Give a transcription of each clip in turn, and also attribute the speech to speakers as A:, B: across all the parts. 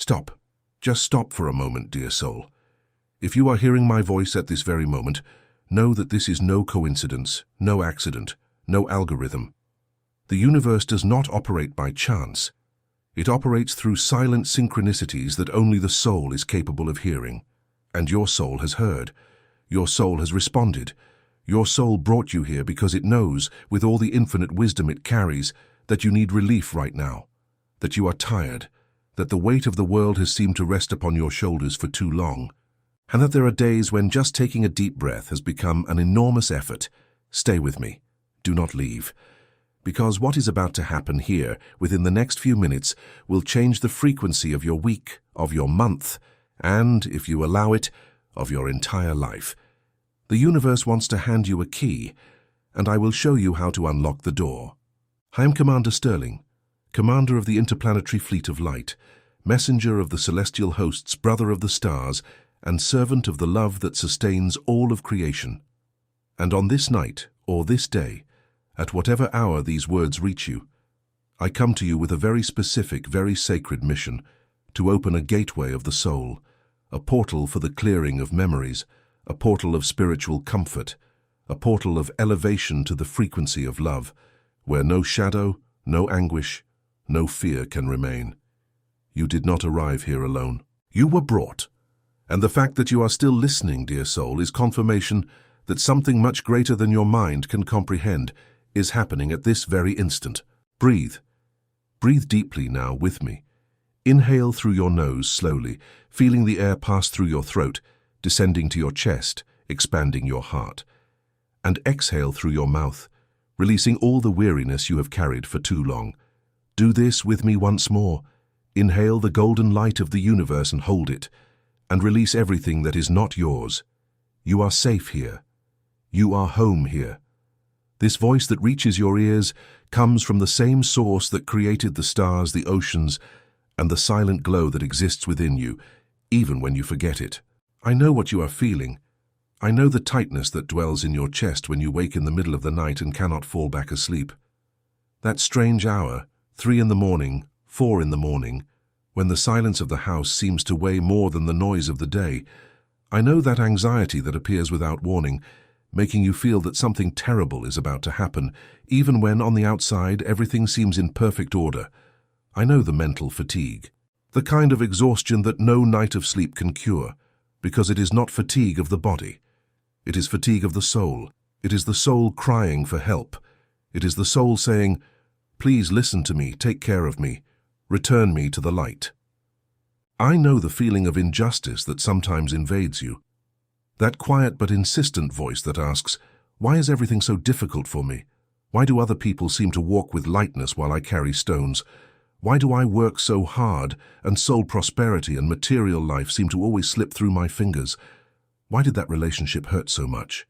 A: Stop. Just stop for a moment, dear soul. If you are hearing my voice at this very moment, know that this is no coincidence, no accident, no algorithm. The universe does not operate by chance. It operates through silent synchronicities that only the soul is capable of hearing. And your soul has heard. Your soul has responded. Your soul brought you here because it knows, with all the infinite wisdom it carries, that you need relief right now, that you are tired, that the weight of the world has seemed to rest upon your shoulders for too long, and that there are days when just taking a deep breath has become an enormous effort. Stay with me. Do not leave. Because what is about to happen here, within the next few minutes, will change the frequency of your week, of your month, and, if you allow it, of your entire life. The universe wants to hand you a key, and I will show you how to unlock the door. I am Commander Sterling, commander of the Interplanetary Fleet of Light, messenger of the celestial hosts, brother of the stars, and servant of the love that sustains all of creation. And on this night, or this day, at whatever hour these words reach you, I come to you with a very specific, very sacred mission, to open a gateway of the soul, a portal for the clearing of memories, a portal of spiritual comfort, a portal of elevation to the frequency of love, where no shadow, no anguish, no fear can remain. You did not arrive here alone. You were brought. And the fact that you are still listening, dear soul, is confirmation that something much greater than your mind can comprehend is happening at this very instant. Breathe. Breathe deeply now with me. Inhale through your nose slowly, feeling the air pass through your throat, descending to your chest, expanding your heart. And exhale through your mouth, releasing all the weariness you have carried for too long. Do this with me once more. Inhale the golden light of the universe and hold it, and release everything that is not yours. You are safe here. You are home here. This voice that reaches your ears comes from the same source that created the stars, the oceans, and the silent glow that exists within you, even when you forget it. I know what you are feeling. I know the tightness that dwells in your chest when you wake in the middle of the night and cannot fall back asleep. That strange hour, 3 in the morning, 4 in the morning, when the silence of the house seems to weigh more than the noise of the day. I know that anxiety that appears without warning, making you feel that something terrible is about to happen, even when on the outside everything seems in perfect order. I know the mental fatigue, the kind of exhaustion that no night of sleep can cure, because it is not fatigue of the body. It is fatigue of the soul. It is the soul crying for help. It is the soul saying, "Please listen to me, take care of me, return me to the light." I know the feeling of injustice that sometimes invades you. That quiet but insistent voice that asks, "Why is everything so difficult for me? Why do other people seem to walk with lightness while I carry stones? Why do I work so hard and soul prosperity and material life seem to always slip through my fingers? Why did that relationship hurt so much?"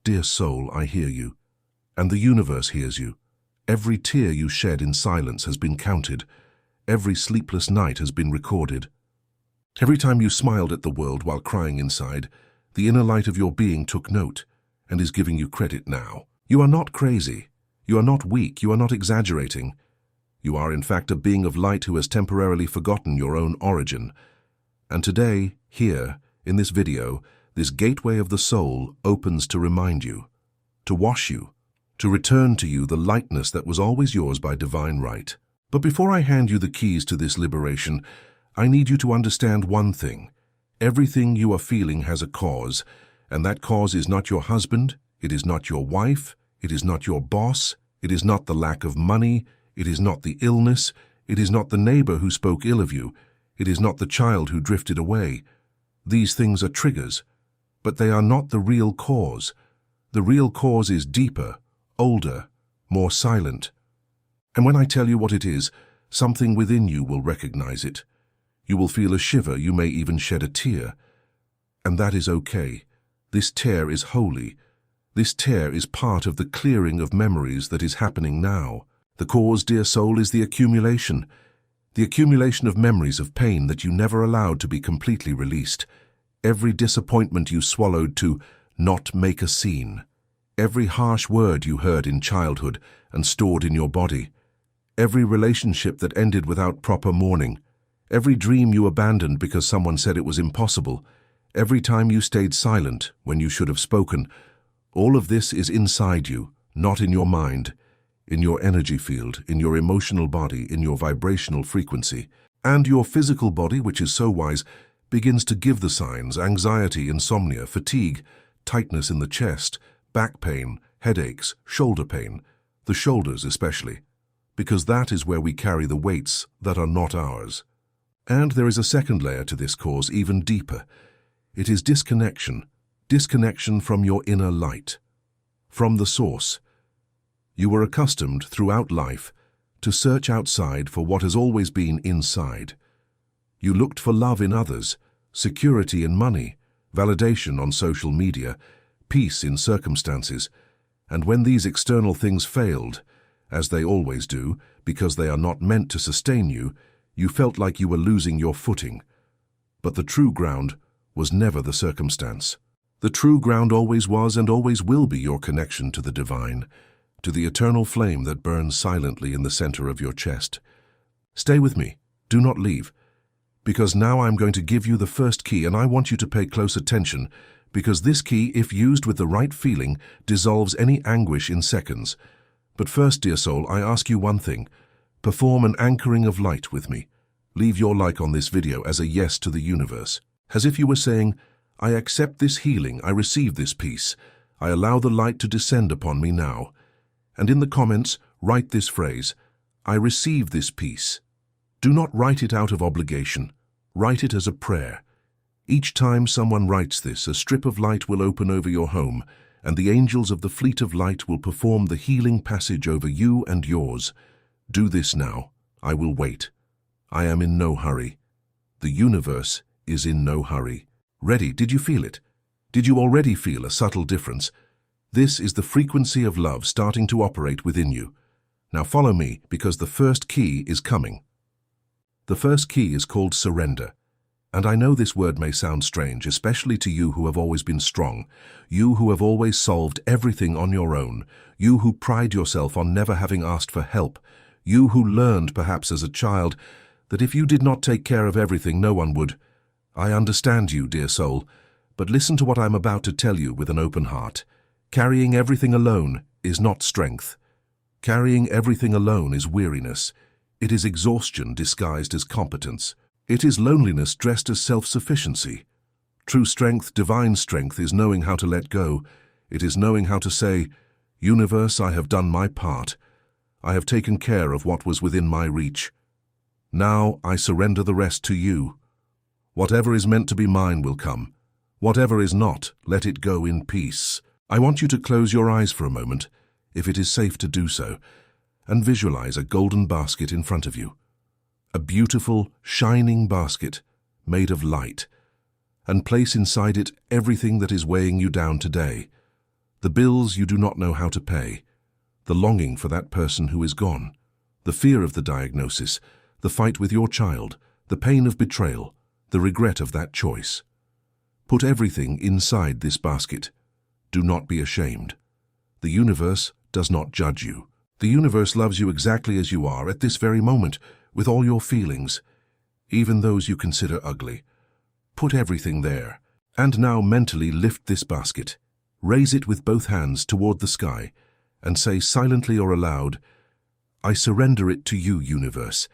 A: Dear soul, I hear you, and the universe hears you. Every tear you shed in silence has been counted. Every sleepless night has been recorded. Every time you smiled at the world while crying inside, the inner light of your being took note and is giving you credit now. You are not crazy. You are not weak. You are not exaggerating. You are in fact a being of light who has temporarily forgotten your own origin. And today, here, in this video, this gateway of the soul opens to remind you, to wash you, to return to you the lightness that was always yours by divine right. But before I hand you the keys to this liberation, I need you to understand one thing. Everything you are feeling has a cause, and that cause is not your husband, it is not your wife, it is not your boss, it is not the lack of money, it is not the illness, it is not the neighbor who spoke ill of you, it is not the child who drifted away. These things are triggers, but they are not the real cause. The real cause is deeper, older, more silent. And when I tell you what it is, something within you will recognize it. You will feel a shiver, you may even shed a tear. And that is okay. This tear is holy. This tear is part of the clearing of memories that is happening now. The cause, dear soul, is the accumulation of memories of pain that you never allowed to be completely released. Every disappointment you swallowed to not make a scene. Every harsh word you heard in childhood and stored in your body. Every relationship that ended without proper mourning. every dream you abandoned because someone said it was impossible, every time you stayed silent when you should have spoken, all of this is inside you, not in your mind, in your energy field, in your emotional body, in your vibrational frequency. And your physical body, which is so wise, begins to give the signs: anxiety, insomnia, fatigue, tightness in the chest, back pain, headaches, shoulder pain, the shoulders especially, because that is where we carry the weights that are not ours. And there is a second layer to this cause, even deeper. It is disconnection from your inner light, from the source. You were accustomed throughout life to search outside for what has always been inside. You looked for love in others, security in money, validation on social media, peace in circumstances, and when these external things failed, as they always do, because they are not meant to sustain you, you felt like you were losing your footing. But the true ground was never the circumstance. The true ground always was and always will be your connection to the divine, to the eternal flame that burns silently in the center of your chest. Stay with me. Do not leave. Because now I'm going to give you the first key, and I want you to pay close attention, because this key, if used with the right feeling, dissolves any anguish in seconds. But first, dear soul, I ask you one thing. Perform an anchoring of light with me. Leave your like on this video as a yes to the universe, as if you were saying, I accept this healing, I receive this peace, I allow the light to descend upon me now. And in the comments, write this phrase, I receive this peace. Do not write it out of obligation. Write it as a prayer. Each time someone writes this, a strip of light will open over your home, and the angels of the fleet of light will perform the healing passage over you and yours. Do this now. I will wait. I am in no hurry. The universe is in no hurry. Ready? Did you feel it? Did you already feel a subtle difference? This is the frequency of love starting to operate within you. Now follow me, because the first key is coming. The first key is called surrender. And I know this word may sound strange, especially to you who have always been strong, you who have always solved everything on your own, you who pride yourself on never having asked for help, you who learned, perhaps as a child, that if you did not take care of everything, no one would. I understand you, dear soul, but listen to what I'm about to tell you with an open heart. Carrying everything alone is not strength. Carrying everything alone is weariness. It is exhaustion disguised as competence. It is loneliness dressed as self-sufficiency. True strength, divine strength, is knowing how to let go. It is knowing how to say, Universe, I have done my part. I have taken care of what was within my reach. Now I surrender the rest to you. Whatever is meant to be mine will come. Whatever is not, let it go in peace. I want you to close your eyes for a moment, if it is safe to do so, and visualize a golden basket in front of you. A beautiful, shining basket made of light, and place inside it everything that is weighing you down today. The bills you do not know how to pay, the longing for that person who is gone, the fear of the diagnosis, the fight with your child, the pain of betrayal, the regret of that choice. Put everything inside this basket. Do not be ashamed. The universe does not judge you. The universe loves you exactly as you are at this very moment, with all your feelings, even those you consider ugly. Put everything there. And now mentally lift this basket. Raise it with both hands toward the sky, and say silently or aloud, I surrender it to you, universe.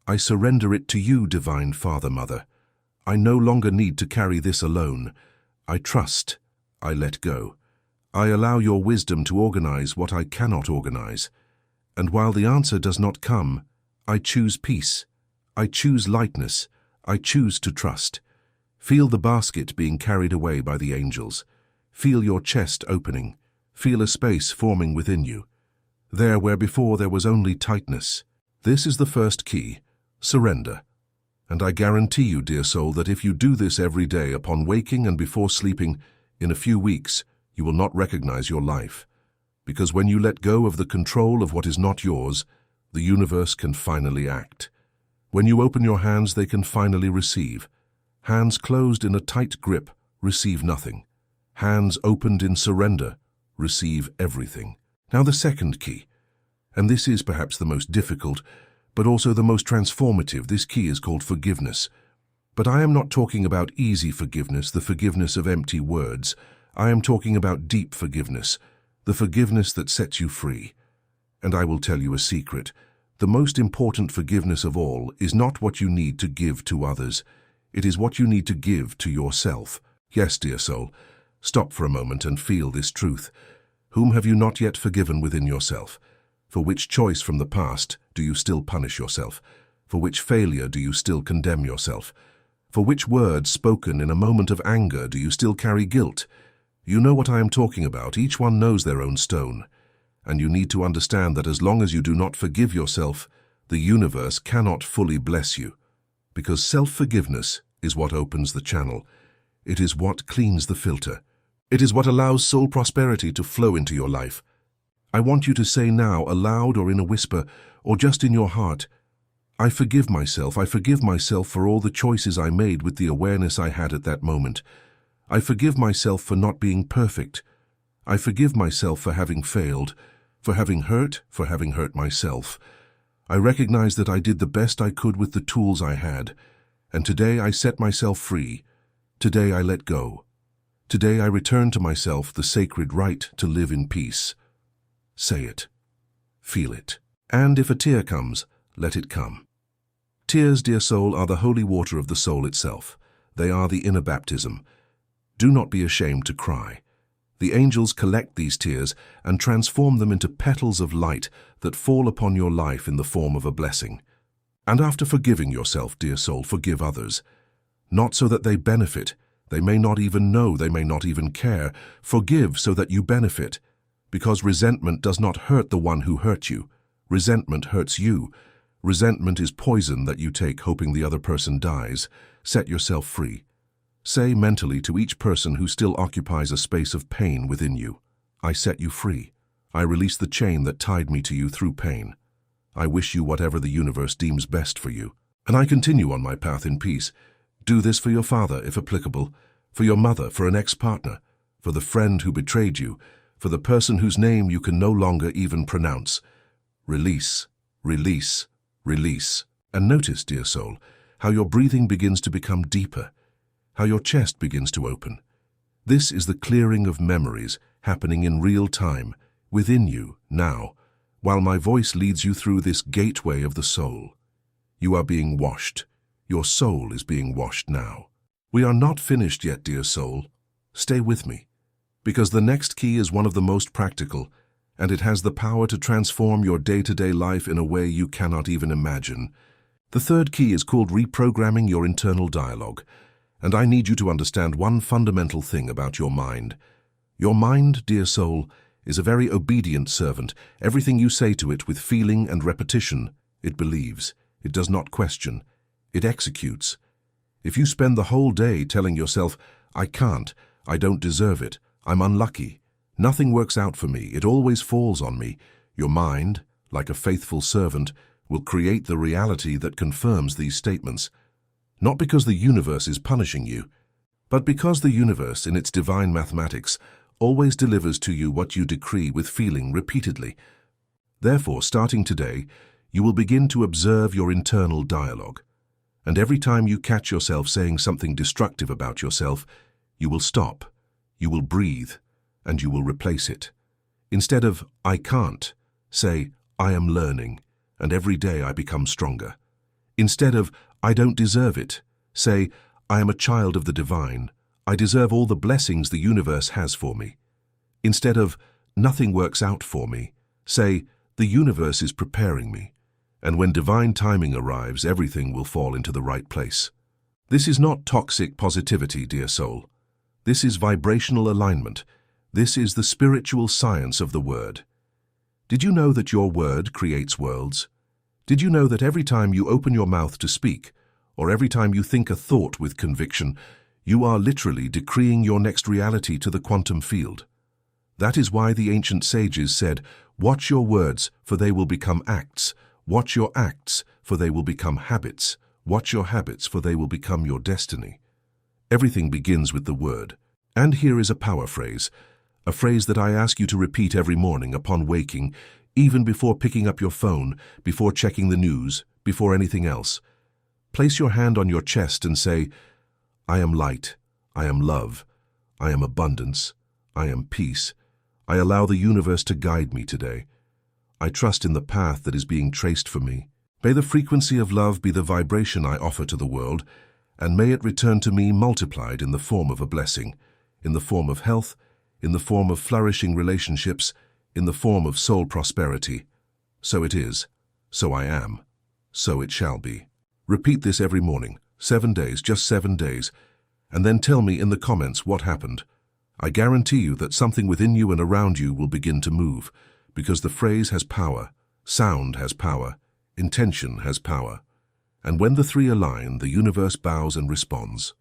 A: I surrender it to you, divine Father, Mother. I no longer need to carry this alone. I trust. I let go. I allow your wisdom to organize what I cannot organize. And while the answer does not come, I choose peace. I choose lightness. I choose to trust. Feel the basket being carried away by the angels. Feel your chest opening. Feel a space forming within you. There where before there was only tightness. This is the first key, surrender. And I guarantee you, dear soul, that if you do this every day upon waking and before sleeping, in a few weeks, you will not recognize your life. Because when you let go of the control of what is not yours, the universe can finally act. When you open your hands, they can finally receive. Hands closed in a tight grip receive nothing. Hands opened in surrender receive everything. Now the second key, and this is perhaps the most difficult, but also the most transformative. This key is called forgiveness. But I am not talking about easy forgiveness, the forgiveness of empty words. I am talking about deep forgiveness, the forgiveness that sets you free. And I will tell you a secret. The most important forgiveness of all is not what you need to give to others. It is what you need to give to yourself. Yes, dear soul, stop for a moment and feel this truth. Whom have you not yet forgiven within yourself? For which choice from the past do you still punish yourself? For which failure do you still condemn yourself? For which word spoken in a moment of anger do you still carry guilt? You know what I am talking about. Each one knows their own stone. And you need to understand that as long as you do not forgive yourself, the universe cannot fully bless you. Because self-forgiveness is what opens the channel. It is what cleans the filter. It is what allows soul prosperity to flow into your life. I want you to say now, aloud or in a whisper, or just in your heart, I forgive myself for all the choices I made with the awareness I had at that moment. I forgive myself for not being perfect. I forgive myself for having failed, for having hurt myself. I recognize that I did the best I could with the tools I had, and today I set myself free. Today I let go. Today I return to myself the sacred right to live in peace. Say it. Feel it. And if a tear comes, let it come. Tears, dear soul, are the holy water of the soul itself. They are the inner baptism. Do not be ashamed to cry. The angels collect these tears and transform them into petals of light that fall upon your life in the form of a blessing. And after forgiving yourself, dear soul, forgive others. Not so that they benefit. They may not even know, they may not even care. Forgive so that you benefit. Because resentment does not hurt the one who hurt you. Resentment hurts you. Resentment is poison that you take hoping the other person dies. Set yourself free. Say mentally to each person who still occupies a space of pain within you, I set you free. I release the chain that tied me to you through pain. I wish you whatever the universe deems best for you. And I continue on my path in peace. Do this for your father, if applicable, for your mother, for an ex-partner, for the friend who betrayed you, for the person whose name you can no longer even pronounce. Release, release, release. And notice, dear soul, how your breathing begins to become deeper, how your chest begins to open. This is the clearing of memories happening in real time, within you, now, while my voice leads you through this gateway of the soul. You are being washed. Your soul is being washed now. We are not finished yet, dear soul. Stay with me, because the next key is one of the most practical, and it has the power to transform your day-to-day life in a way you cannot even imagine. The third key is called reprogramming your internal dialogue, and I need you to understand one fundamental thing about your mind. Your mind, dear soul, is a very obedient servant. Everything you say to it with feeling and repetition, it believes. It does not question. It executes. If you spend the whole day telling yourself, I can't, I don't deserve it, I'm unlucky, nothing works out for me, it always falls on me, your mind, like a faithful servant, will create the reality that confirms these statements. Not because the universe is punishing you, but because the universe, in its divine mathematics, always delivers to you what you decree with feeling repeatedly. Therefore, starting today, you will begin to observe your internal dialogue. And every time you catch yourself saying something destructive about yourself, you will stop, you will breathe, and you will replace it. Instead of, I can't, say, I am learning, and every day I become stronger. Instead of, I don't deserve it, say, I am a child of the divine. I deserve all the blessings the universe has for me. Instead of, nothing works out for me, say, the universe is preparing me. And when divine timing arrives, everything will fall into the right place. This is not toxic positivity, dear soul. This is vibrational alignment. This is the spiritual science of the word. Did you know that your word creates worlds? Did you know that every time you open your mouth to speak, or every time you think a thought with conviction, you are literally decreeing your next reality to the quantum field? That is why the ancient sages said, watch your words, for they will become acts. Watch your acts, for they will become habits. Watch your habits, for they will become your destiny. Everything begins with the word. And here is a power phrase, a phrase that I ask you to repeat every morning upon waking. even before picking up your phone, before checking the news, before anything else. Place your hand on your chest and say, I am light, I am love, I am abundance, I am peace. I allow the universe to guide me today. I trust in the path that is being traced for me. May the frequency of love be the vibration I offer to the world, and may it return to me multiplied in the form of a blessing, in the form of health, in the form of flourishing relationships, in the form of soul prosperity. So it is, so I am, so it shall be. Repeat this every morning, 7 days, just 7 days, and then tell me in the comments what happened. I guarantee you that something within you and around you will begin to move, because the phrase has power, sound has power, intention has power. And when the three align, the universe bows and responds.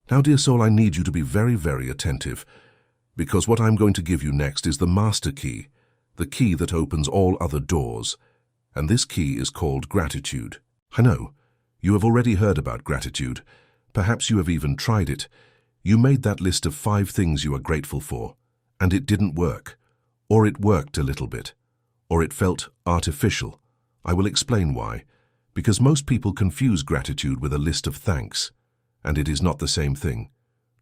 A: Now, dear soul, I need you to be very, very attentive, because what I'm going to give you next is the master key, the key that opens all other doors. And this key is called gratitude. I know, you have already heard about gratitude. Perhaps you have even tried it. You made that list of 5 things you are grateful for, and it didn't work. Or it worked a little bit. Or it felt artificial. I will explain why. Because most people confuse gratitude with a list of thanks, and it is not the same thing.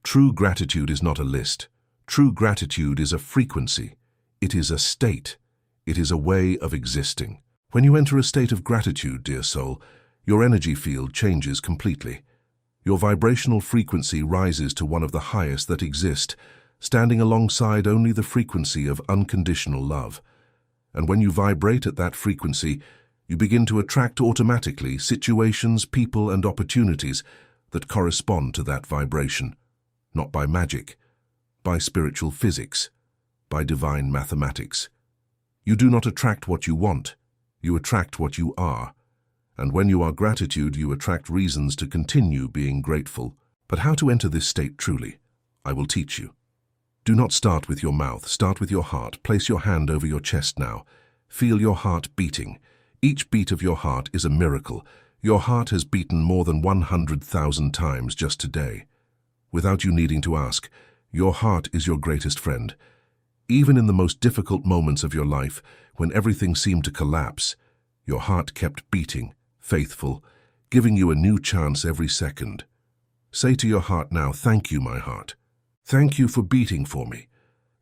A: True gratitude is not a list. True gratitude is a frequency. It is a state. It is a way of existing. When you enter a state of gratitude, dear soul, your energy field changes completely. Your vibrational frequency rises to one of the highest that exist, standing alongside only the frequency of unconditional love. And when you vibrate at that frequency, you begin to attract automatically situations, people, and opportunities that correspond to that vibration, not by magic, by spiritual physics, by divine mathematics. You do not attract what you want, you attract what you are. And when you are gratitude, you attract reasons to continue being grateful. But how to enter this state truly? I will teach you. Do not start with your mouth, start with your heart. Place your hand over your chest now. Feel your heart beating. Each beat of your heart is a miracle. Your heart has beaten more than 100,000 times just today. Without you needing to ask, your heart is your greatest friend. Even in the most difficult moments of your life, when everything seemed to collapse, your heart kept beating, faithful, giving you a new chance every second. Say to your heart now, thank you, my heart. Thank you for beating for me.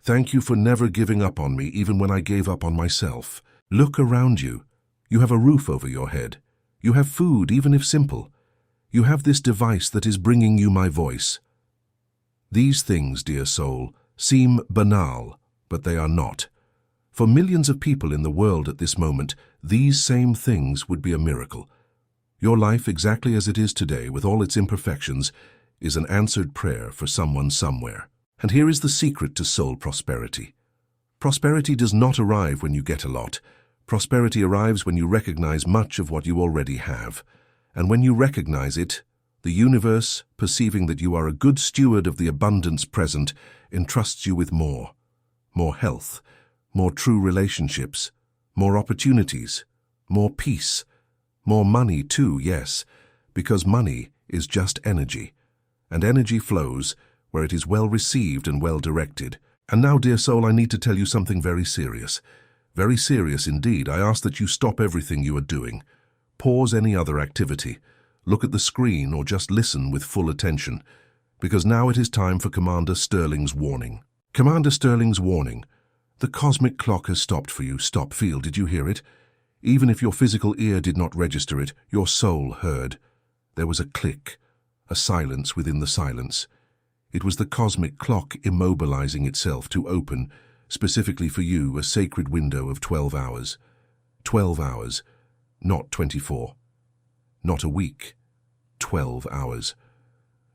A: Thank you for never giving up on me even when I gave up on myself. Look around you. You have a roof over your head. You have food, even if simple. You have this device that is bringing you my voice. These things, dear soul, seem banal, but they are not. For millions of people in the world at this moment, these same things would be a miracle. Your life, exactly as it is today, with all its imperfections, is an answered prayer for someone somewhere. And here is the secret to soul prosperity. Prosperity does not arrive when you get a lot. Prosperity arrives when you recognize much of what you already have. And when you recognize it, the universe, perceiving that you are a good steward of the abundance present, entrusts you with more. More health, more true relationships, more opportunities, more peace, more money too, yes, because money is just energy, and energy flows where it is well received and well directed. And now, dear soul, I need to tell you something very serious. Very serious indeed. I ask that you stop everything you are doing. Pause any other activity. Look at the screen or just listen with full attention, because now it is time for Commander Sterling's warning. Commander Sterling's warning. The cosmic clock has stopped for you. Stop. Feel. Did you hear it? Even if your physical ear did not register it, your soul heard. There was a click, a silence within the silence. It was the cosmic clock immobilizing itself to open, specifically for you, a sacred window of 12 hours. 12 hours, not 24. Not a week. 12 hours.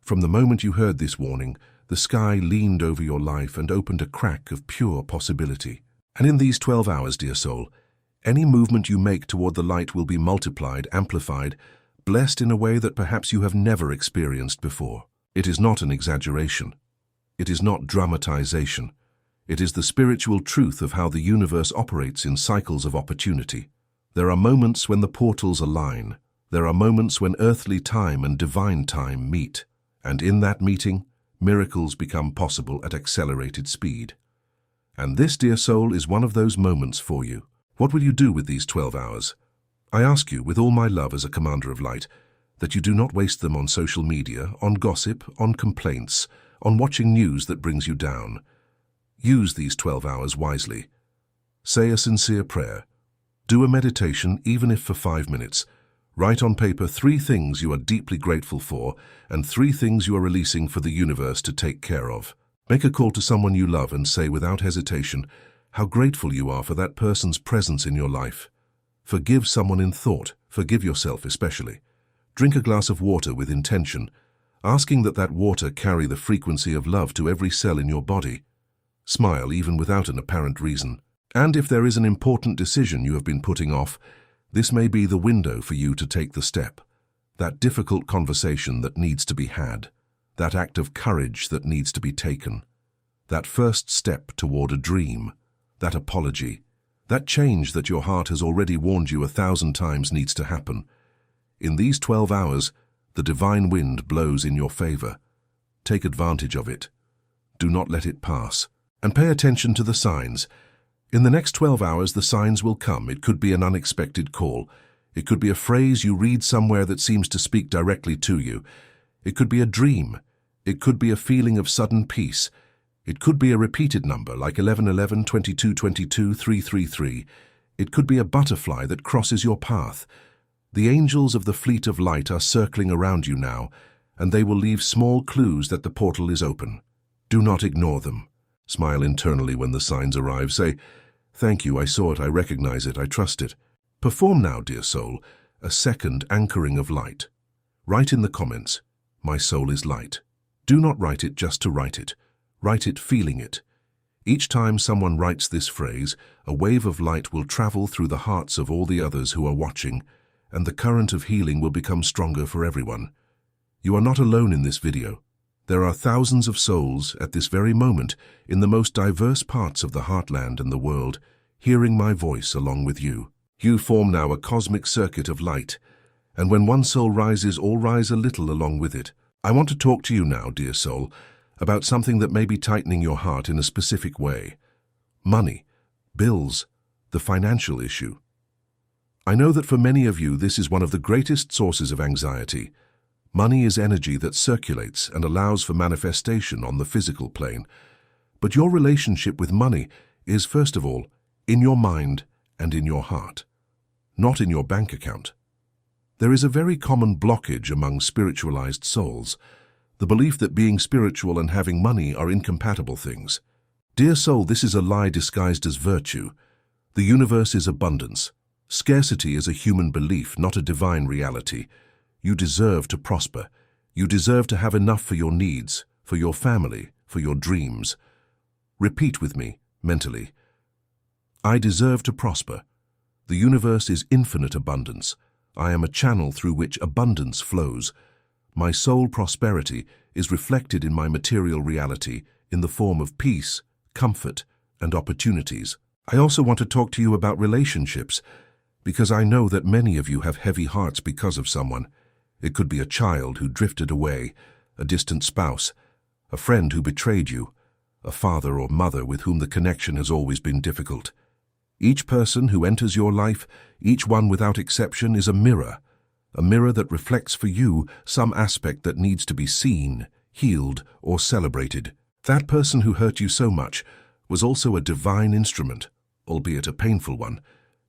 A: From the moment you heard this warning, the sky leaned over your life and opened a crack of pure possibility. And in these 12 hours, dear soul, any movement you make toward the light will be multiplied, amplified, blessed in a way that perhaps you have never experienced before. It is not an exaggeration. It is not dramatization. It is the spiritual truth of how the universe operates in cycles of opportunity. There are moments when the portals align. There are moments when earthly time and divine time meet. And in that meeting, miracles become possible at accelerated speed. And this, dear soul, is one of those moments for you. What will you do with these 12 hours? I ask you, with all my love as a commander of light, that you do not waste them on social media, on gossip, on complaints, on watching news that brings you down. Use these 12 hours wisely. Say a sincere prayer. Do a meditation, even if for 5 minutes. Write on paper 3 things you are deeply grateful for and 3 things you are releasing for the universe to take care of. Make a call to someone you love and say without hesitation how grateful you are for that person's presence in your life. Forgive someone in thought, forgive yourself especially. Drink a glass of water with intention, asking that water carry the frequency of love to every cell in your body. Smile even without an apparent reason. And if there is an important decision you have been putting off, this may be the window for you to take the step. That difficult conversation that needs to be had. That act of courage that needs to be taken. That first step toward a dream. That apology. That change that your heart has already warned you 1,000 times needs to happen. In these 12 hours, the divine wind blows in your favor. Take advantage of it. Do not let it pass. And pay attention to the signs. In the next 12 hours, the signs will come. It could be an unexpected call. It could be a phrase you read somewhere that seems to speak directly to you. It could be a dream. It could be a feeling of sudden peace. It could be a repeated number like 1111, 2222, 333. It could be a butterfly that crosses your path. The angels of the fleet of light are circling around you now, and they will leave small clues that the portal is open. Do not ignore them. Smile internally when the signs arrive. Say, "Thank you, I saw it, I recognize it, I trust it." Perform now, dear soul, a second anchoring of light. Write in the comments, "My soul is light." Do not write it just to write it. Write it feeling it. Each time someone writes this phrase, a wave of light will travel through the hearts of all the others who are watching, and the current of healing will become stronger for everyone. You are not alone in this video. There are thousands of souls at this very moment in the most diverse parts of the heartland and the world, hearing my voice along with you. You form now a cosmic circuit of light, and when one soul rises, all rise a little along with it. I want to talk to you now, dear soul, about something that may be tightening your heart in a specific way. Money, bills, the financial issue. I know that for many of you this is one of the greatest sources of anxiety. Money is energy that circulates and allows for manifestation on the physical plane. But your relationship with money is, first of all, in your mind and in your heart, not in your bank account. There is a very common blockage among spiritualized souls, the belief that being spiritual and having money are incompatible things. Dear soul, this is a lie disguised as virtue. The universe is abundance. Scarcity is a human belief, not a divine reality. You deserve to prosper. You deserve to have enough for your needs, for your family, for your dreams. Repeat with me, mentally. I deserve to prosper. The universe is infinite abundance. I am a channel through which abundance flows. My soul prosperity is reflected in my material reality in the form of peace, comfort, and opportunities. I also want to talk to you about relationships, because I know that many of you have heavy hearts because of someone. It could be a child who drifted away, a distant spouse, a friend who betrayed you, a father or mother with whom the connection has always been difficult. Each person who enters your life, each one without exception, is a mirror that reflects for you some aspect that needs to be seen, healed, or celebrated. That person who hurt you so much was also a divine instrument, albeit a painful one,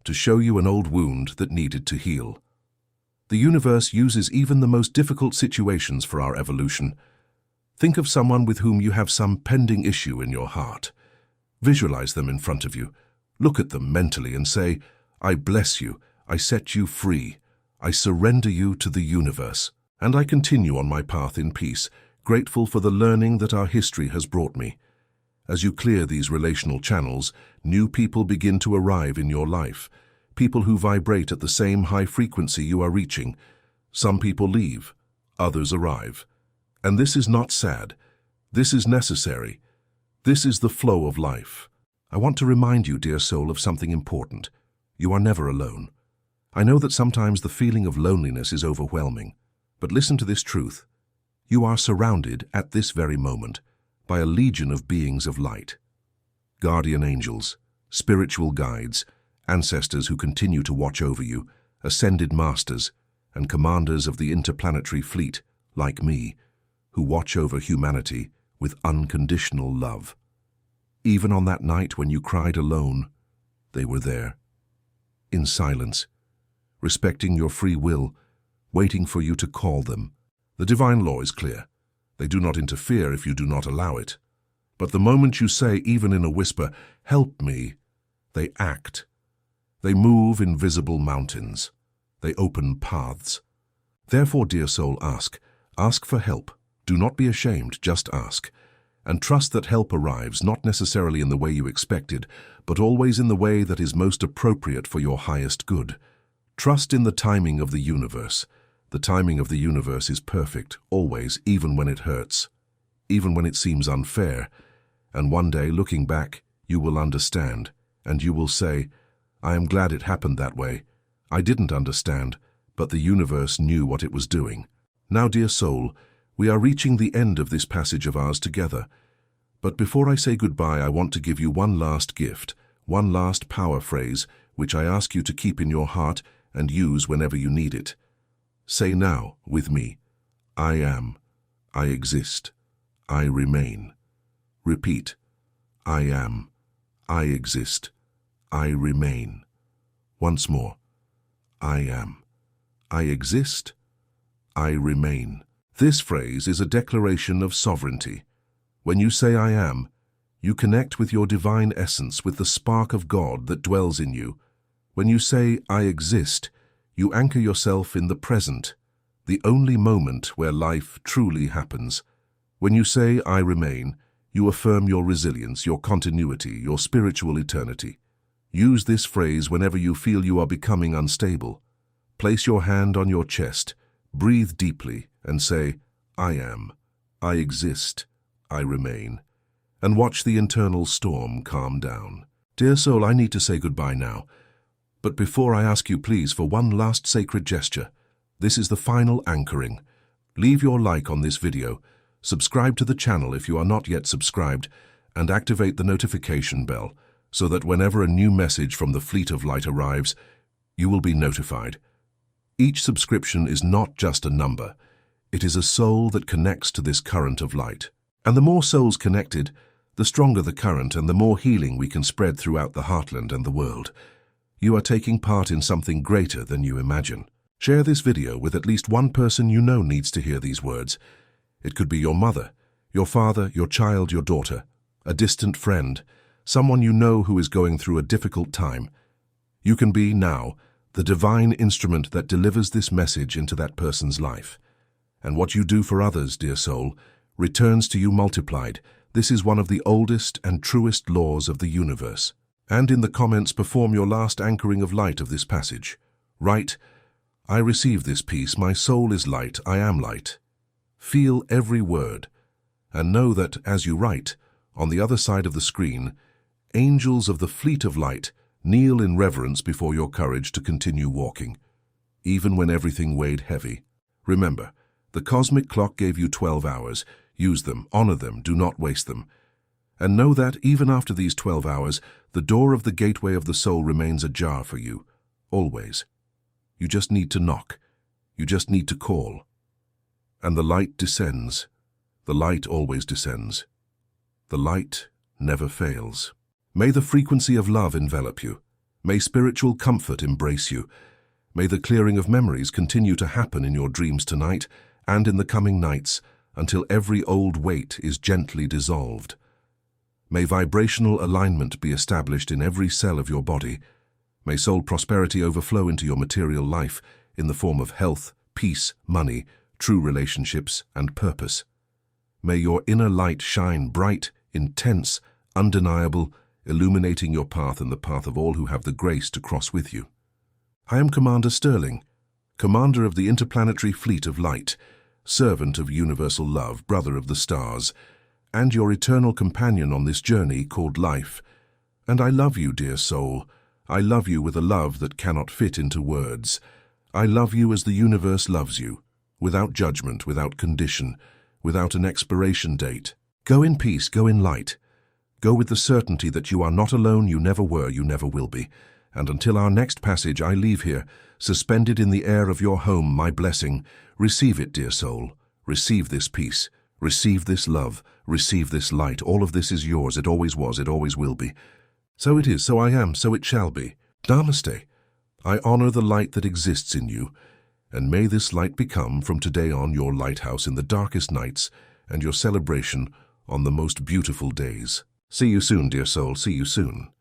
A: to show you an old wound that needed to heal. The universe uses even the most difficult situations for our evolution. Think of someone with whom you have some pending issue in your heart. Visualize them in front of you. Look at them mentally and say, "I bless you, I set you free, I surrender you to the universe, and I continue on my path in peace, grateful for the learning that our history has brought me." As you clear these relational channels, new people begin to arrive in your life, people who vibrate at the same high frequency you are reaching. Some people leave, others arrive. And this is not sad. This is necessary. This is the flow of life. I want to remind you, dear soul, of something important. You are never alone. I know that sometimes the feeling of loneliness is overwhelming, but listen to this truth. You are surrounded at this very moment by a legion of beings of light. Guardian angels, spiritual guides, ancestors who continue to watch over you, ascended masters, and commanders of the interplanetary fleet, like me, who watch over humanity with unconditional love. Even on that night when you cried alone, they were there, in silence, respecting your free will, waiting for you to call them. The divine law is clear. They do not interfere if you do not allow it. But the moment you say, even in a whisper, "Help me," they act. They move invisible mountains. They open paths. Therefore, dear soul, ask. Ask for help. Do not be ashamed, just ask. And trust that help arrives not necessarily in the way you expected, but always in the way that is most appropriate for your highest good. Trust in the timing of the universe. The timing of the universe is perfect, always, even when it hurts, even when it seems unfair. And one day, looking back, you will understand, and you will say, "I am glad it happened that way. I didn't understand, but the universe knew what it was doing." Now, dear soul, we are reaching the end of this passage of ours together. But before I say goodbye, I want to give you one last gift, one last power phrase, which I ask you to keep in your heart and use whenever you need it. Say now, with me, I am, I exist, I remain. Repeat, I am, I exist, I remain. Once more, I am, I exist, I remain. This phrase is a declaration of sovereignty. When you say I am, you connect with your divine essence, with the spark of God that dwells in you. When you say I exist, you anchor yourself in the present, the only moment where life truly happens. When you say I remain, you affirm your resilience, your continuity, your spiritual eternity. Use this phrase whenever you feel you are becoming unstable. Place your hand on your chest, breathe deeply, and say, I am, I exist, I remain, and watch the internal storm calm down. Dear soul, I need to say goodbye now. But before I ask you please for one last sacred gesture, this is the final anchoring. Leave your like on this video, subscribe to the channel if you are not yet subscribed, and activate the notification bell so that whenever a new message from the Fleet of Light arrives, you will be notified. Each subscription is not just a number. It is a soul that connects to this current of light. And the more souls connected, the stronger the current and the more healing we can spread throughout the heartland and the world. You are taking part in something greater than you imagine. Share this video with at least one person you know needs to hear these words. It could be your mother, your father, your child, your daughter, a distant friend, someone you know who is going through a difficult time. You can be, now, the divine instrument that delivers this message into that person's life. And what you do for others, dear soul, returns to you multiplied. This is one of the oldest and truest laws of the universe. And in the comments, perform your last anchoring of light of this passage. Write, I receive this peace, my soul is light, I am light. Feel every word, and know that, as you write, on the other side of the screen, angels of the Fleet of Light kneel in reverence before your courage to continue walking, even when everything weighed heavy. Remember, the cosmic clock gave you 12 hours. Use them, honor them, do not waste them. And know that, even after these 12 hours, the door of the gateway of the soul remains ajar for you, always. You just need to knock. You just need to call. And the light descends. The light always descends. The light never fails. May the frequency of love envelop you. May spiritual comfort embrace you. May the clearing of memories continue to happen in your dreams tonight and in the coming nights until every old weight is gently dissolved. May vibrational alignment be established in every cell of your body. May soul prosperity overflow into your material life in the form of health, peace, money, true relationships, and purpose. May your inner light shine bright, intense, undeniable, illuminating your path and the path of all who have the grace to cross with you. I am Commander Sterling, commander of the Interplanetary Fleet of Light, servant of universal love, brother of the stars, and your eternal companion on this journey called life. And I love you, dear soul. I love you with a love that cannot fit into words. I love you as the universe loves you, without judgment, without condition, without an expiration date. Go in peace, go in light. Go with the certainty that you are not alone, you never were, you never will be. And until our next passage, I leave here, suspended in the air of your home, my blessing. Receive it, dear soul. Receive this peace. Receive this love. Receive this light. All of this is yours. It always was. It always will be. So it is, so I am, so it shall be. Namaste. I honor the light that exists in you, and may this light become, from today on, your lighthouse in the darkest nights and your celebration on the most beautiful days. See you soon, dear soul. See you soon.